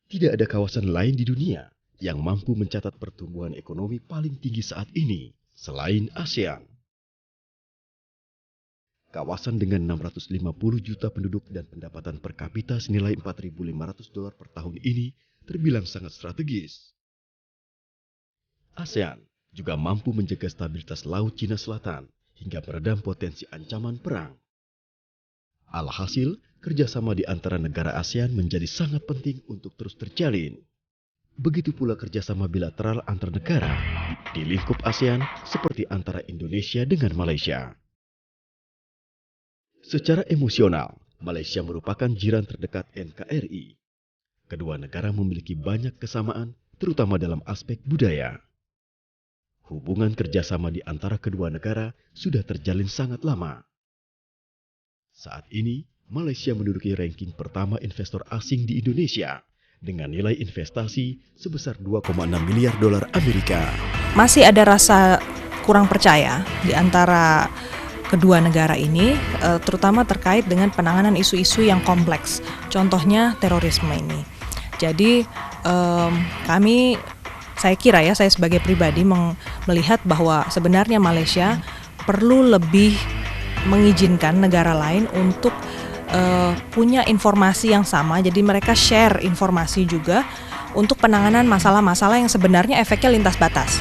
Tidak ada kawasan lain di dunia yang mampu mencatat pertumbuhan ekonomi paling tinggi saat ini selain ASEAN. Kawasan dengan 650 juta penduduk dan pendapatan per kapita senilai $4.500 per tahun ini terbilang sangat strategis. ASEAN juga mampu menjaga stabilitas Laut Cina Selatan hingga meredam potensi ancaman perang. Alhasil, kerjasama di antara negara ASEAN menjadi sangat penting untuk terus terjalin. Begitu pula kerjasama bilateral antar negara di lingkup ASEAN seperti antara Indonesia dengan Malaysia. Secara emosional, Malaysia merupakan jiran terdekat NKRI. Kedua negara memiliki banyak kesamaan, terutama dalam aspek budaya. Hubungan kerjasama di antara kedua negara sudah terjalin sangat lama. Saat ini, Malaysia menduduki ranking pertama investor asing di Indonesia dengan nilai investasi sebesar $2,6 miliar Amerika. Masih ada rasa kurang percaya di antara kedua negara ini, terutama terkait dengan penanganan isu-isu yang kompleks. Contohnya terorisme ini. Jadi saya kira ya, saya sebagai pribadi melihat bahwa sebenarnya Malaysia perlu lebih mengizinkan negara lain untuk punya informasi yang sama. Jadi mereka share informasi juga untuk penanganan masalah-masalah yang sebenarnya efeknya lintas batas.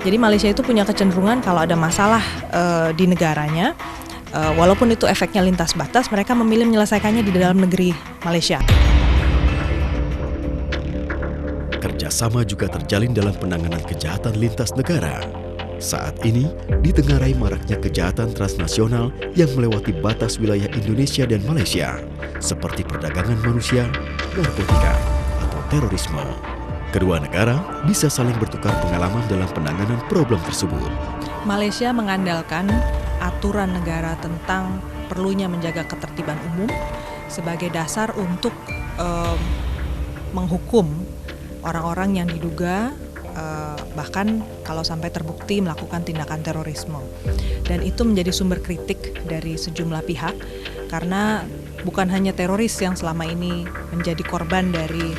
Jadi Malaysia itu punya kecenderungan kalau ada masalah di negaranya, walaupun itu efeknya lintas batas, mereka memilih menyelesaikannya di dalam negeri Malaysia. Kerjasama juga terjalin dalam penanganan kejahatan lintas negara. Saat ini, ditengarai maraknya kejahatan transnasional yang melewati batas wilayah Indonesia dan Malaysia, seperti perdagangan manusia, narkotika, atau terorisme. Kedua negara bisa saling bertukar pengalaman dalam penanganan problem tersebut. Malaysia mengandalkan aturan negara tentang perlunya menjaga ketertiban umum sebagai dasar untuk menghukum orang-orang yang diduga bahkan kalau sampai terbukti melakukan tindakan terorisme. Dan itu menjadi sumber kritik dari sejumlah pihak karena bukan hanya teroris yang selama ini menjadi korban dari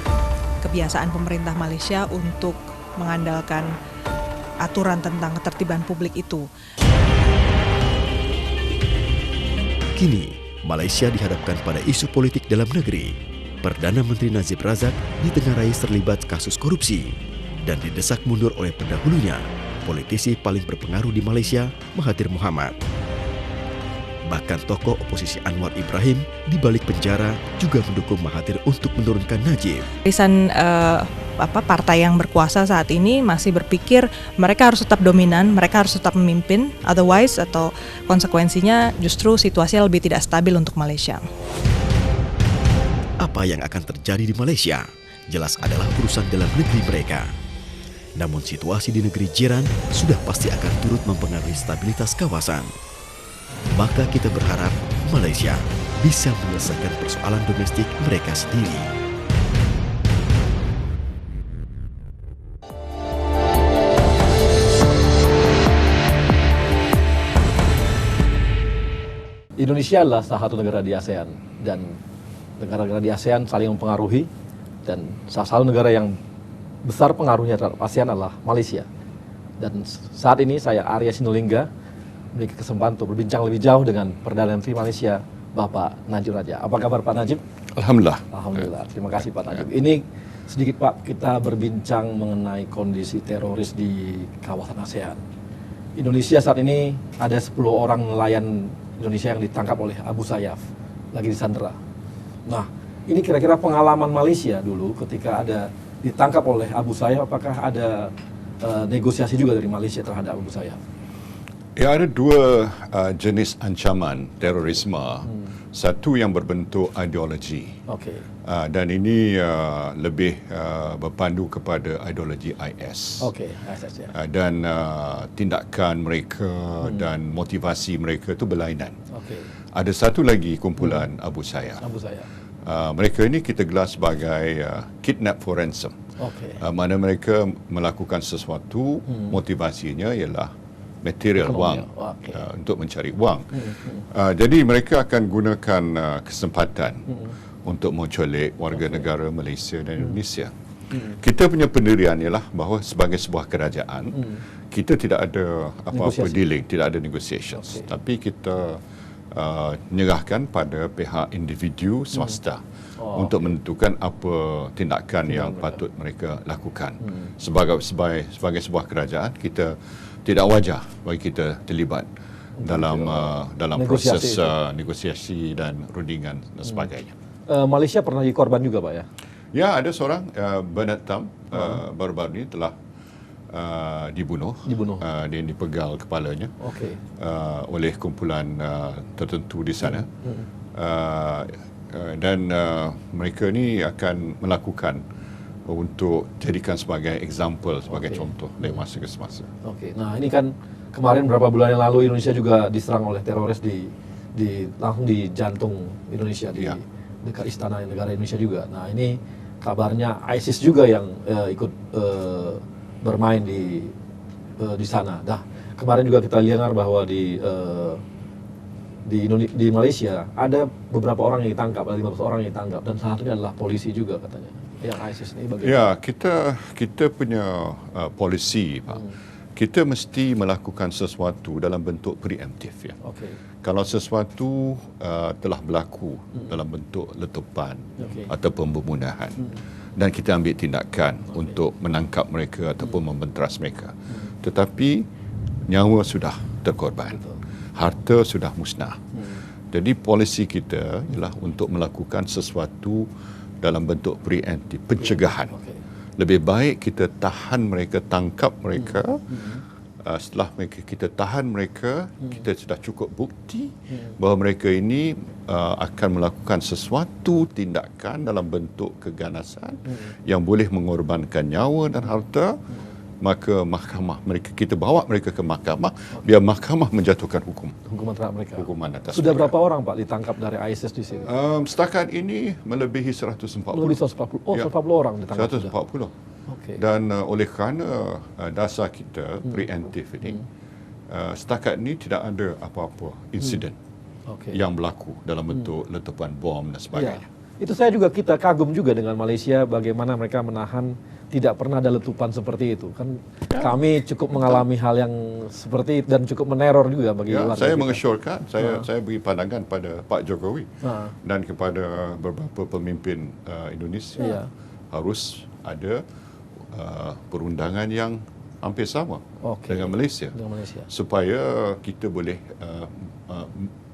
kebiasaan pemerintah Malaysia untuk mengandalkan aturan tentang ketertiban publik itu. Kini, Malaysia dihadapkan pada isu politik dalam negeri. Perdana Menteri Najib Razak ditengarai terlibat kasus korupsi dan didesak mundur oleh pendahulunya, politisi paling berpengaruh di Malaysia, Mahathir Mohamad. Bahkan tokoh oposisi Anwar Ibrahim di balik penjara juga mendukung Mahathir untuk menurunkan Najib. Barisan partai yang berkuasa saat ini masih berpikir mereka harus tetap dominan, mereka harus tetap memimpin, otherwise atau konsekuensinya justru situasi lebih tidak stabil untuk Malaysia. Apa yang akan terjadi di Malaysia jelas adalah urusan dalam negeri mereka. Namun situasi di negeri jiran sudah pasti akan turut mempengaruhi stabilitas kawasan. Maka kita berharap Malaysia bisa menyelesaikan persoalan domestik mereka sendiri. Indonesia adalah salah satu negara di ASEAN dan negara-negara di ASEAN saling mempengaruhi, dan salah satu negara yang besar pengaruhnya terhadap ASEAN adalah Malaysia. Dan saat ini saya Arya Sinulinga memiliki kesempatan untuk berbincang lebih jauh dengan Perdana Menteri Malaysia, Bapak Najib Razak. Apa kabar Pak Najib? Alhamdulillah. Alhamdulillah. Terima kasih Pak Najib. Ini sedikit Pak, kita berbincang mengenai kondisi teroris di kawasan ASEAN. Indonesia saat ini ada 10 orang nelayan Indonesia yang ditangkap oleh Abu Sayyaf, lagi disandera. Nah, ini kira-kira pengalaman Malaysia dulu ketika ada ditangkap oleh Abu Sayyaf, apakah ada negosiasi juga dari Malaysia terhadap Abu Sayyaf? Ya, ada dua jenis ancaman terorisme. Satu yang berbentuk ideologi. Dan ini lebih berpandu kepada ideologi IS. IS ya. Dan tindakan mereka dan motivasi mereka itu berlainan. Ada satu lagi kumpulan Abu Sayyaf. Mereka ini kita gelar sebagai kidnap for ransom. Mana mereka melakukan sesuatu, motivasinya ialah material, wang, untuk mencari wang. Jadi mereka akan gunakan kesempatan untuk menculik warga negara Malaysia dan Indonesia. Kita punya pendirian ialah bahawa sebagai sebuah kerajaan, kita tidak ada apa-apa dealing, tidak ada negotiations. Tapi kita menyerahkan pada pihak individu swasta untuk menentukan apa tindakan yang patut mereka lakukan. Sebagai sebuah kerajaan, kita tidak wajar bagi kita terlibat dalam proses negosiasi dan rundingan dan sebagainya. Malaysia pernah jadi korban juga, Pak, ya? Ya, ada seorang Bernard Tam baru-baru ini telah dibunuh. Dia dipegal kepalanya oleh kumpulan tertentu di sana. Dan mereka ni akan melakukan untuk jadikan sebagai example, sebagai contoh dari masa ke semasa. Nah, ini kan kemarin beberapa bulan yang lalu Indonesia juga diserang oleh teroris langsung di jantung Indonesia, di dekat istana negara Indonesia juga. Nah, ini kabarnya ISIS juga yang ikut bermain di sana. Nah, kemarin juga kita dengar bahwa di Malaysia ada beberapa orang yang ditangkap, ada 15 orang yang ditangkap, dan salah satunya adalah polisi juga katanya. Yang ISIS ini bagaimana? Ya, kita punya polisi, Pak. Kita mesti melakukan sesuatu dalam bentuk preemptif, ya. Kalau sesuatu telah berlaku dalam bentuk letupan atau pembunuhan, dan kita ambil tindakan untuk menangkap mereka ataupun membenteras mereka, tetapi nyawa sudah terkorban, harta sudah musnah. Jadi polisi kita ialah untuk melakukan sesuatu dalam bentuk preemptif, pencegahan. Lebih baik kita tahan mereka, tangkap mereka. Setelah kita tahan mereka, kita sudah cukup bukti bahawa mereka ini akan melakukan sesuatu tindakan dalam bentuk keganasan yang boleh mengorbankan nyawa dan harta, maka mahkamah kita bawa mereka ke mahkamah, biar mahkamah menjatuhkan hukuman terhadap mereka. Hukuman atas sudah mereka. Berapa orang, Pak, ditangkap dari ISIS di sini? Setakat ini melebihi 140. Lebih 140. 140 orang ditangkap. 140. Dan oleh kerana dasar kita preemptif ini, setakat ini tidak ada apa-apa insiden yang berlaku dalam bentuk letupan bom dan sebagainya. Itu kita kagum juga dengan Malaysia, bagaimana mereka menahan, tidak pernah ada letupan seperti itu. Kan kami cukup mengalami hal yang seperti itu dan cukup meneror juga bagi warga saya kita. mengesyorkan, saya beri pandangan pada Pak Jokowi dan kepada beberapa pemimpin Indonesia, harus ada perundangan yang hampir sama dengan Malaysia, supaya kita boleh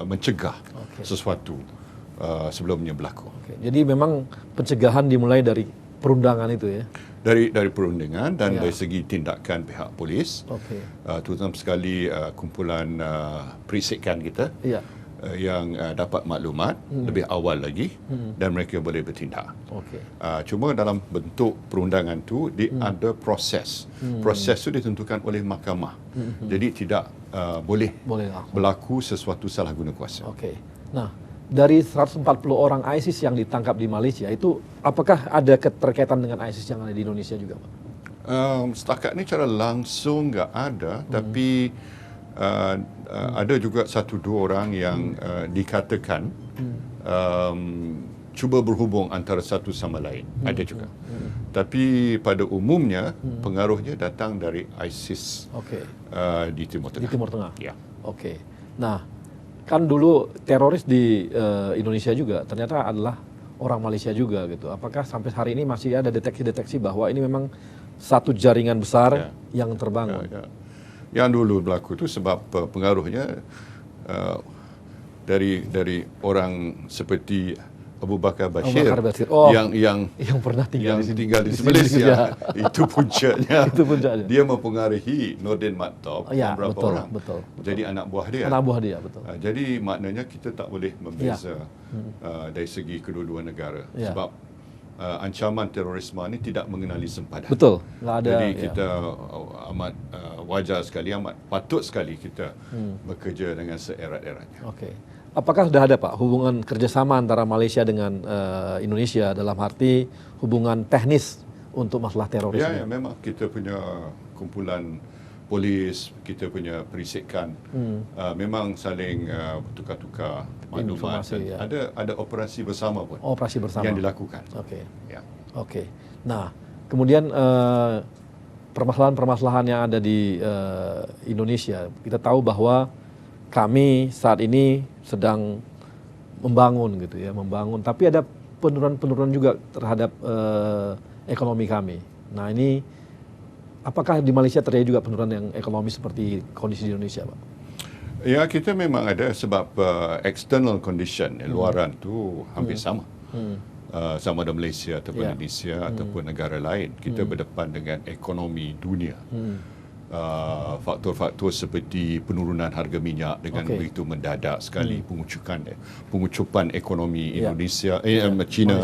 mencegah sesuatu sebelumnya berlaku. Jadi memang pencegahan dimulai dari perundangan itu, ya? Dari perundingan dan dari segi tindakan pihak polis, terutama sekali kumpulan perisikan kita yang dapat maklumat lebih awal lagi dan mereka boleh bertindak. Cuma dalam bentuk perundangan tu ada proses. Proses tu ditentukan oleh mahkamah. Jadi tidak boleh berlaku sesuatu salah guna kuasa. Nah, dari 140 orang ISIS yang ditangkap di Malaysia itu, apakah ada keterkaitan dengan ISIS yang ada di Indonesia juga, Pak? Setakat ni cara langsung nggak ada, tapi ada juga 1-2 orang yang dikatakan cuba berhubung antara satu sama lain. Ada juga. Tapi pada umumnya pengaruhnya datang dari ISIS di Timur Tengah. Di Timur Tengah? Ya. Nah, kan dulu teroris di Indonesia juga ternyata adalah orang Malaysia juga gitu. Apakah sampai hari ini masih ada deteksi-deteksi bahwa ini memang satu jaringan besar yang terbangun? Yang dulu berlaku itu sebab pengaruhnya dari orang seperti Abu Bakar Bashir, yang pernah tinggal di Malaysia. Itu puncaknya. Dia mempengaruhi Nordin Maktub dan beberapa orang. Jadi anak buah dia. Jadi maknanya kita tak boleh membeza dari segi kedua-dua negara. Sebab ancaman terorisme ini tidak mengenali sempadan. Jadi kita amat wajar sekali, amat patut sekali kita bekerja dengan seerat-eratnya. Apakah sudah ada, Pak, hubungan kerjasama antara Malaysia dengan Indonesia dalam arti hubungan teknis untuk masalah terorisme? Ya, memang kita punya kumpulan polis, kita punya perisikan memang saling bertukar-tukar maklumat. Informasi, ya. Ada operasi bersama pun. Operasi bersama yang dilakukan. Oke. Ya. Oke. Nah, kemudian permasalahan-permasalahan yang ada di Indonesia, kita tahu bahwa kami saat ini sedang membangun gitu ya, tapi ada penurunan juga terhadap ekonomi kami. Nah, ini apakah di Malaysia terjadi juga penurunan yang ekonomi seperti kondisi di Indonesia, Pak? Ya, kita memang ada sebab external condition, luaran tu hampir sama. Sama ada Malaysia ataupun Indonesia ataupun negara lain. Kita berdepan dengan ekonomi dunia. Faktor-faktor seperti penurunan harga minyak dengan begitu mendadak sekali, pengucupan ekonomi Indonesia, China,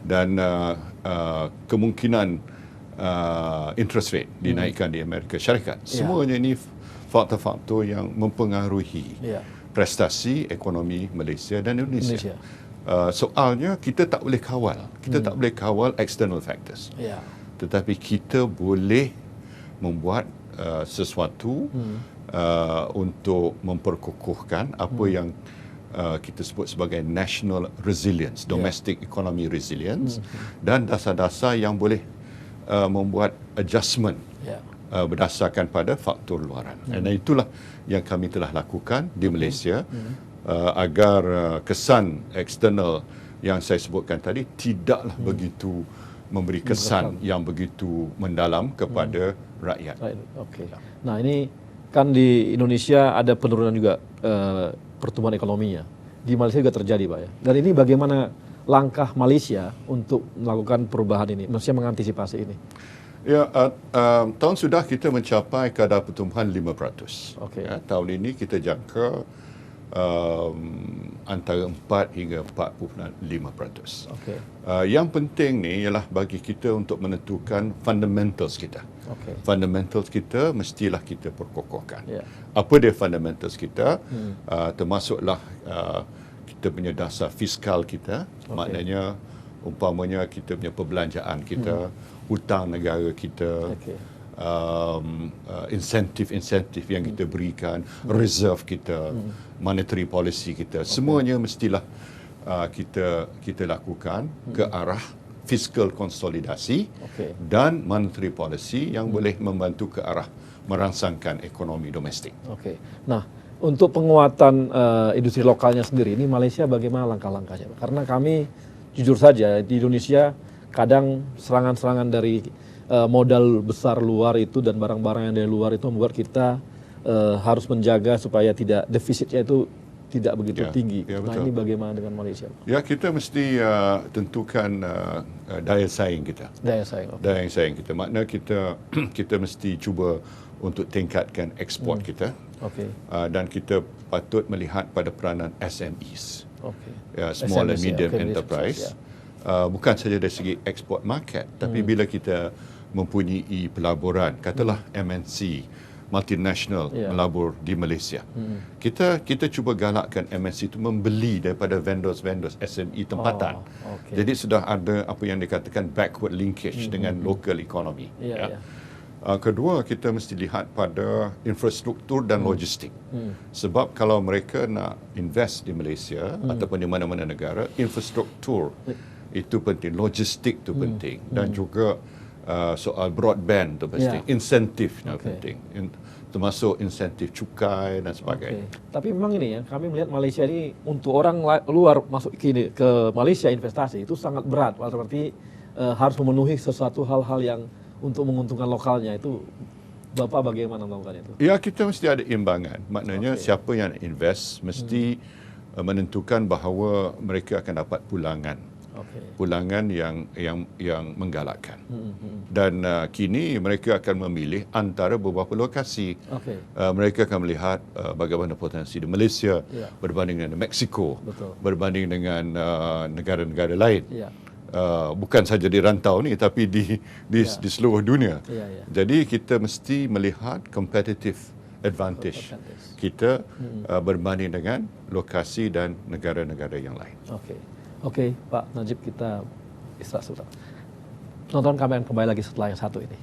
dan kemungkinan interest rate dinaikkan di Amerika Syarikat. Semuanya ini faktor-faktor yang mempengaruhi prestasi ekonomi Malaysia dan Indonesia. Soalnya kita tak boleh kawal. Kita tak boleh kawal external factors. Tetapi kita boleh membuat sesuatu untuk memperkukuhkan apa yang kita sebut sebagai national resilience, domestic economy resilience, dan dasar-dasar yang boleh membuat adjustment berdasarkan pada faktor luaran. Dan itulah yang kami telah lakukan di Malaysia agar kesan eksternal yang saya sebutkan tadi tidaklah begitu memberi kesan yang begitu mendalam kepada rakyat. Oke. Nah, ini kan di Indonesia ada penurunan juga pertumbuhan ekonominya. Di Malaysia juga terjadi, Pak ya. Dan ini bagaimana langkah Malaysia untuk melakukan perubahan ini? Maksudnya mengantisipasi ini? Ya, tahun sudah kita mencapai kadar pertumbuhan 5%. Ya, tahun ini kita jangka antara 4 hingga 4.5%. Yang penting ni ialah bagi kita untuk menentukan fundamentals kita. Fundamentals kita mestilah kita perkokohkan. Apa dia fundamentals kita? Termasuklah kita punya dasar fiskal kita, maknanya umpamanya kita punya perbelanjaan kita, hutang negara kita, insentif-insentif yang kita berikan, reserve kita, monetary policy kita, semuanya mestilah kita lakukan ke arah fiscal konsolidasi dan monetary policy yang boleh membantu ke arah merangsangkan ekonomi domestik. Nah, untuk penguatan industri lokalnya sendiri, ini Malaysia bagaimana langkah-langkahnya? Karena kami jujur saja di Indonesia kadang serangan-serangan dari modal besar luar itu dan barang-barang yang dari luar itu membuat kita harus menjaga supaya tidak defisitnya itu tidak begitu tinggi. Nah, ini bagaimana dengan Malaysia? Ya, kita mesti tentukan daya saing kita. Daya saing kita. Maknanya kita mesti cuba untuk tingkatkan ekspor kita. Dan kita patut melihat pada peranan SMEs. Small and medium enterprise. Bukan saja dari segi export market, tapi bila kita mempunyai pelaburan, katalah MNC, multinational melabur di Malaysia. Kita cuba galakkan MNC itu membeli daripada vendors-vendors SME tempatan. Jadi sudah ada apa yang dikatakan backward linkage dengan local economy. Kedua, kita mesti lihat pada infrastruktur dan logistik. Sebab kalau mereka nak invest di Malaysia ataupun di mana-mana negara, infrastruktur itu penting, logistik itu penting, dan juga soal broadband itu penting, insentifnya penting, termasuk insentif cukai dan sebagainya. Tapi memang ini ya, kami melihat Malaysia ini untuk orang luar masuk ke Malaysia investasi itu sangat berat, berarti harus memenuhi sesuatu hal-hal yang untuk menguntungkan lokalnya. Itu Bapak bagaimana melakukan itu? Ya, kita mesti ada imbangan. Maknanya siapa yang invest mesti menentukan bahawa mereka akan dapat pulangan. Pulangan yang menggalakkan. Dan kini mereka akan memilih antara beberapa lokasi. Mereka akan melihat bagaimana potensi di Malaysia berbanding dengan Mexico, berbanding dengan negara-negara lain. Bukan saja di rantau ni, tapi di seluruh dunia. Jadi kita mesti melihat competitive advantage kita berbanding dengan lokasi dan negara-negara yang lain. Oke, Pak Najib, kita istirahat sebentar. Nonton kami akan kembali lagi setelah yang satu ini.